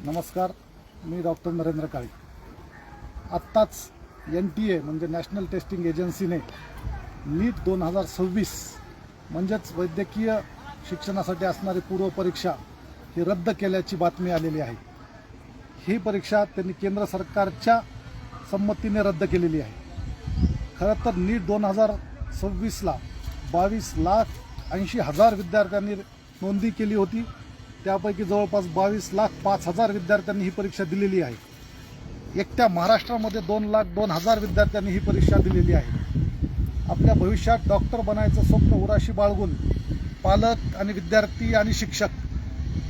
नमस्कार, मी डॉक्टर नरेंद्र काळे. आत्ताच NTA म्हणजे नॅशनल टेस्टिंग एजन्सीने नीट 2026 म्हणजेच वैद्यकीय शिक्षणासाठी असणारी पूर्वपरीक्षा ही रद्द केल्याची बातमी आलेली आहे. ही परीक्षा त्यांनी केंद्र सरकारच्या संमतीने रद्द केलेली आहे. खरं तर नीट 2026ला 22,80,000 विद्यार्थ्यांनी नोंदणी केली होती. त्यापैकी जवळपास 22,05,000 विद्यार्थ्यांनी ही परीक्षा दिलेली आहे. एकट्या महाराष्ट्रामध्ये 2,02,000 विद्यार्थ्यांनी ही परीक्षा दिलेली आहे. आपल्या भविष्यात डॉक्टर बनायचं स्वप्न उराशी बाळगून पालक आणि विद्यार्थी आणि शिक्षक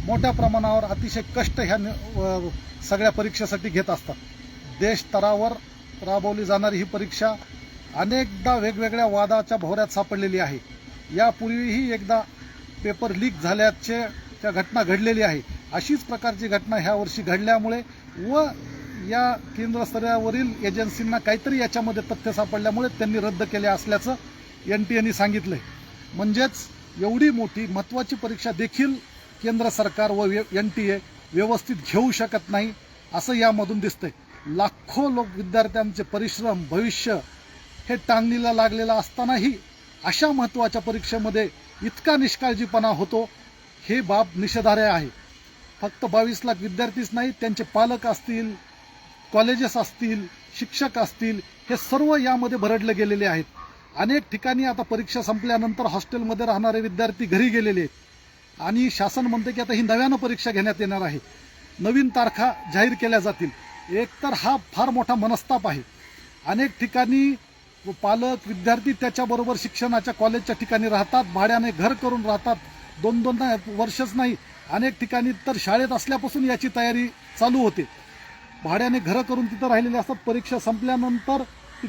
मोठ्या प्रमाणावर अतिशय कष्ट ह्या सगळ्या परीक्षेसाठी घेत असतात. देश स्तरावर राबवली जाणारी ही परीक्षा अनेकदा वेगवेगळ्या वादाच्या भोवऱ्यात सापडलेली आहे. यापूर्वीही एकदा पेपर लीक झाल्याचे त्या घटना घडलेली आहे. अशीच प्रकारची घटना ह्या वर्षी घडल्यामुळे व या केंद्र स्तरावरील एजन्सींना काहीतरी याच्यामध्ये तथ्य सापडल्यामुळे त्यांनी रद्द केले असल्याचं NTAने सांगितलंय. म्हणजेच एवढी मोठी महत्त्वाची परीक्षा देखील केंद्र सरकार व NTA व्यवस्थित घेऊ शकत नाही असं यामधून दिसतंय. लाखो विद्यार्थ्यांचे परिश्रम भविष्य हे टांगणीला लागलेलं असतानाही अशा महत्त्वाच्या परीक्षेमध्ये इतका निष्काळजीपणा होतो हे बाब निषेधार्ह आहे. फक्त 22 लाख विद्यार्थीच नाही, त्यांचे पालक असतील, कॉलेजेस असतील, शिक्षक असतील, हे सर्व यामध्ये भरडले गेलेले आहेत. अनेक ठिकाणी आता परीक्षा संपल्यानंतर हॉस्टेलमध्ये राहणारे विद्यार्थी घरी गेलेले आहेत आणि शासन म्हणते की आता ही नव्यानं परीक्षा घेण्यात येणार आहे, नवीन तारखा जाहीर केल्या जातील. एकतर हा फार मोठा मनस्ताप आहे. अनेक ठिकाणी पालक विद्यार्थी त्याच्याबरोबर शिक्षणाच्या कॉलेजच्या ठिकाणी राहतात, भाड्याने घर करून राहतात. 2-2 वर्षच नाही, अनेक ठिकाणी तर शाळेत असल्यापासून याची तयारी चालू होते. भाड्याने घरं करून तिथं राहिलेले असतात. परीक्षा संपल्यानंतर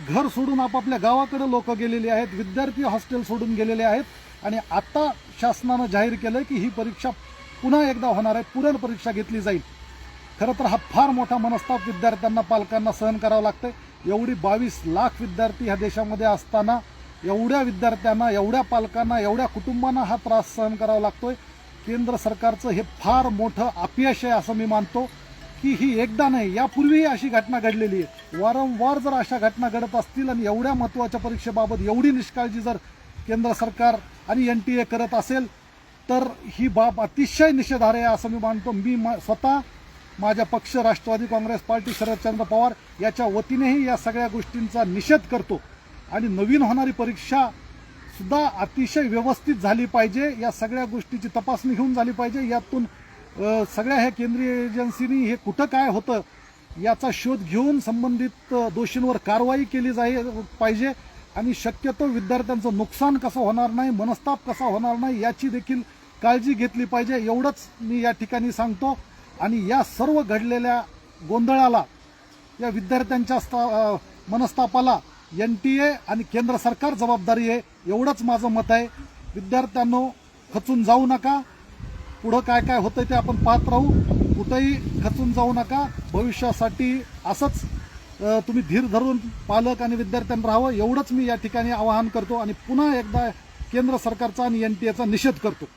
घर सोडून आपापल्या गावाकडे लोक गेलेले आहेत, विद्यार्थी हॉस्टेल सोडून गेलेले आहेत आणि आता शासनानं जाहीर केलं की ही परीक्षा पुन्हा एकदा होणार आहे, पुनर्परीक्षा घेतली जाईल. खरं तर हा फार मोठा मनस्ताप विद्यार्थ्यांना पालकांना सहन करावं लागतंय. एवढी 22 लाख विद्यार्थी ह्या देशामध्ये असताना एवढ्या विद्यार्थ्यांना, एवढ्या पालकांना, एवढ्या कुटुंबांना हा त्रास सहन करावा लागतोय. केंद्र सरकारचं हे फार मोठं अपयश आहे असं मी मानतो की ही एकदा नाही, यापूर्वीही अशी घटना घडलेली आहे. वारंवार जर अशा घटना घडत असतील आणि एवढ्या महत्त्वाच्या परीक्षेबाबत एवढी निष्काळजी जर केंद्र सरकार आणि NTA करत असेल तर ही बाब अतिशय निषेधार्ह आहे असं मी मानतो. मी स्वतः माझ्या पक्ष राष्ट्रवादी काँग्रेस पार्टी शरदचंद्र पवार याच्या वतीनेही या सगळ्या गोष्टींचा निषेध करतो आणि नवीन होणारी परीक्षा सुद्धा अतिशय व्यवस्थित झाली पाहिजे. या सगळ्या गोष्टीची तपासणी घेऊन झाली पाहिजे. यातून सगळ्या ह्या केंद्रीय एजन्सीनी हे कुठं काय होतं याचा शोध घेऊन संबंधित दोषींवर कारवाई केली पाहिजे आणि शक्यतो विद्यार्थ्यांचं नुकसान कसं होणार नाही, मनस्ताप कसा होणार नाही याची देखील काळजी घेतली पाहिजे. एवढंच मी या ठिकाणी सांगतो आणि या सर्व घडलेल्या गोंधळाला, या विद्यार्थ्यांच्या मनस्तापाला NTA आणि केंद्र सरकार जबाबदारी आहे, एवढंच माझं मत आहे. विद्यार्थ्यांनो, खचून जाऊ नका. पुढं काय काय होतं ते आपण पाहत राहू. कुठंही खचून जाऊ नका. भविष्यासाठी असंच तुम्ही धीर धरून पालक आणि विद्यार्थ्यांना राहावं, एवढंच मी या ठिकाणी आवाहन करतो आणि पुन्हा एकदा केंद्र सरकारचा आणि NTAचा निषेध करतो.